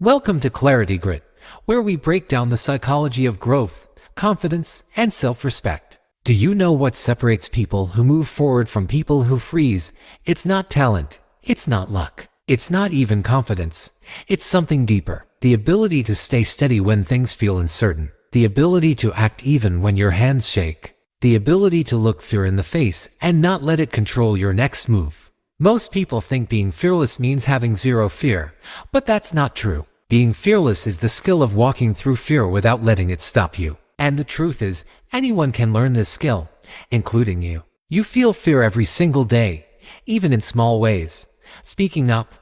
Welcome to ClarityGrit, where we break down the psychology of growth, confidence, and self-respect. Do you know what separates people who move forward from people who freeze? It's not talent. It's not luck. It's not even confidence. It's something deeper. The ability to stay steady when things feel uncertain. The ability to act even when your hands shake. The ability to look fear in the face and not let it control your next move. Most people think being fearless means having zero fear, but that's not true. Being fearless is the skill of walking through fear without letting it stop you. And the truth is, anyone can learn this skill, including you. You feel fear every single day, even in small ways. Speaking up,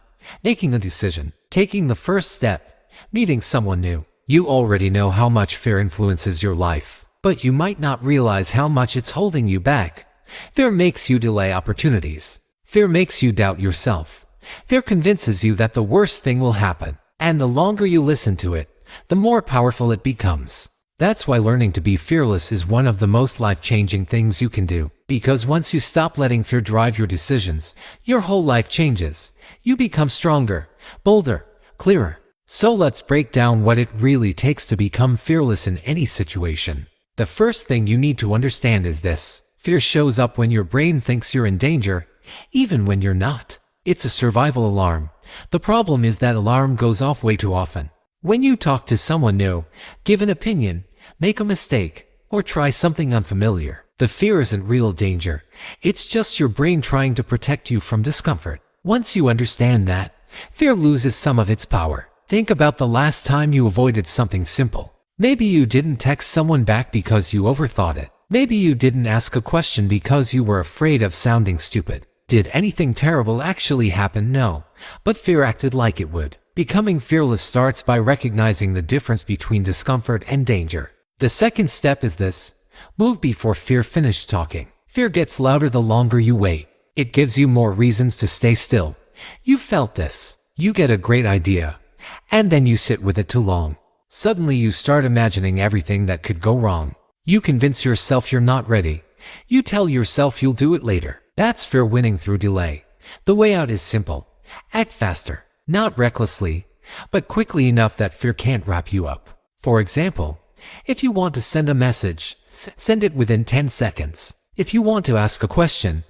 making a decision, taking the first step, meeting someone new. You already know how much fear influences your life, but you might not realize how much it's holding you back. Fear makes you delay opportunities. Fear makes you doubt yourself. Fear convinces you that the worst thing will happen. And the longer you listen to it, the more powerful it becomes. That's why learning to be fearless is one of the most life-changing things you can do. Because once you stop letting fear drive your decisions, your whole life changes. You become stronger, bolder, clearer. So let's break down what it really takes to become fearless in any situation. The first thing you need to understand is this. Fear shows up when your brain thinks you're in danger, even when you're not. It's a survival alarm. The problem is that alarm goes off way too often. When you talk to someone new, give an opinion, make a mistake, or try something unfamiliar, the fear isn't real danger. It's just your brain trying to protect you from discomfort. Once you understand that, fear loses some of its power. Think about the last time you avoided something simple. Maybe you didn't text someone back because you overthought it. Maybe you didn't ask a question because you were afraid of sounding stupid. Did anything terrible actually happen? No, but fear acted like it would. Becoming fearless starts by recognizing the difference between discomfort and danger. The second step is this: move before fear finishes talking. Fear gets louder the longer you wait. It gives you more reasons to stay still. You felt this. You get a great idea, and then you sit with it too long. Suddenly you start imagining everything that could go wrong. You convince yourself you're not ready. You tell yourself you'll do it later. That's fear winning through delay. The way out is simple. Act faster, not recklessly, but quickly enough that fear can't wrap you up. For example, if you want to send a message, send it within 10 seconds. If you want to ask a question,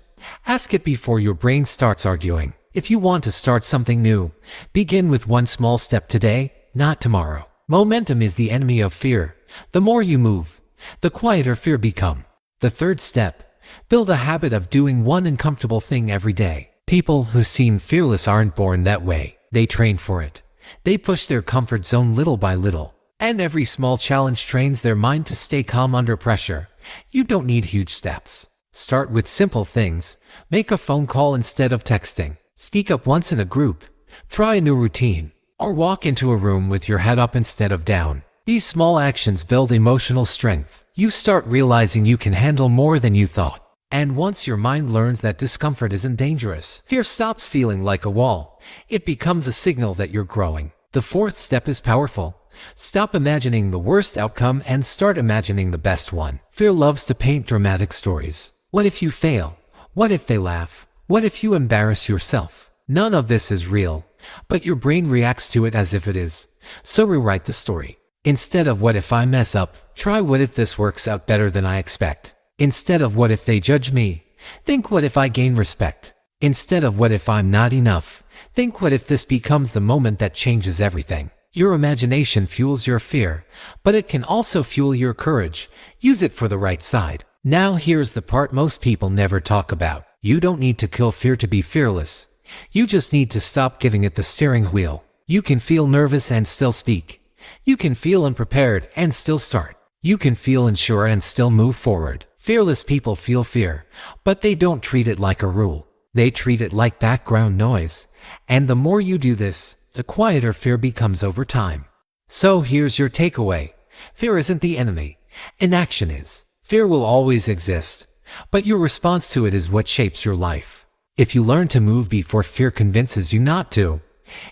ask it before your brain starts arguing. If you want to start something new, begin with one small step today, not tomorrow. Momentum is the enemy of fear. The more you move, the quieter fear becomes. The third step: build a habit of doing one uncomfortable thing every day. People who seem fearless aren't born that way. They train for it. They push their comfort zone little by little. And every small challenge trains their mind to stay calm under pressure. You don't need huge steps. Start with simple things. Make a phone call instead of texting. Speak up once in a group. Try a new routine. Or walk into a room with your head up instead of down. These small actions build emotional strength. You start realizing you can handle more than you thought. And once your mind learns that discomfort isn't dangerous, fear stops feeling like a wall. It becomes a signal that you're growing. The fourth step is powerful. Stop imagining the worst outcome and start imagining the best one. Fear loves to paint dramatic stories. What if you fail? What if they laugh? What if you embarrass yourself? None of this is real, but your brain reacts to it as if it is. So rewrite the story. Instead of what if I mess up, try what if this works out better than I expect. Instead of what if they judge me, think what if I gain respect. Instead of what if I'm not enough, think what if this becomes the moment that changes everything. Your imagination fuels your fear, but it can also fuel your courage. Use it for the right side. Now here's the part most people never talk about. You don't need to kill fear to be fearless. You just need to stop giving it the steering wheel. You can feel nervous and still speak. You can feel unprepared and still start. You can feel unsure and still move forward. Fearless people feel fear, but they don't treat it like a rule. They treat it like background noise. And the more you do this, the quieter fear becomes over time. So here's your takeaway. Fear isn't the enemy. Inaction is. Fear will always exist, but your response to it is what shapes your life. If you learn to move before fear convinces you not to,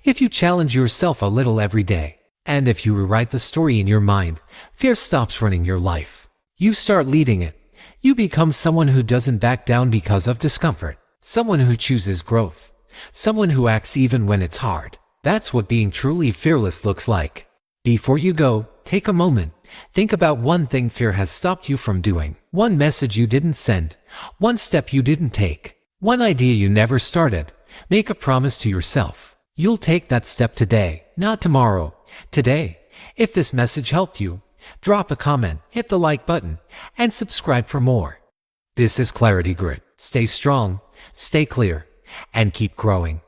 if you challenge yourself a little every day, and if you rewrite the story in your mind, fear stops running your life. You start leading it. You become someone who doesn't back down because of discomfort. Someone who chooses growth. Someone who acts even when it's hard. That's what being truly fearless looks like. Before you go, take a moment. Think about one thing fear has stopped you from doing. One message you didn't send. One step you didn't take. One idea you never started. Make a promise to yourself. You'll take that step today, not tomorrow. Today. If this message helped you, drop a comment, hit the like button, and subscribe for more. This is Clarity Grit. Stay strong, stay clear, and keep growing.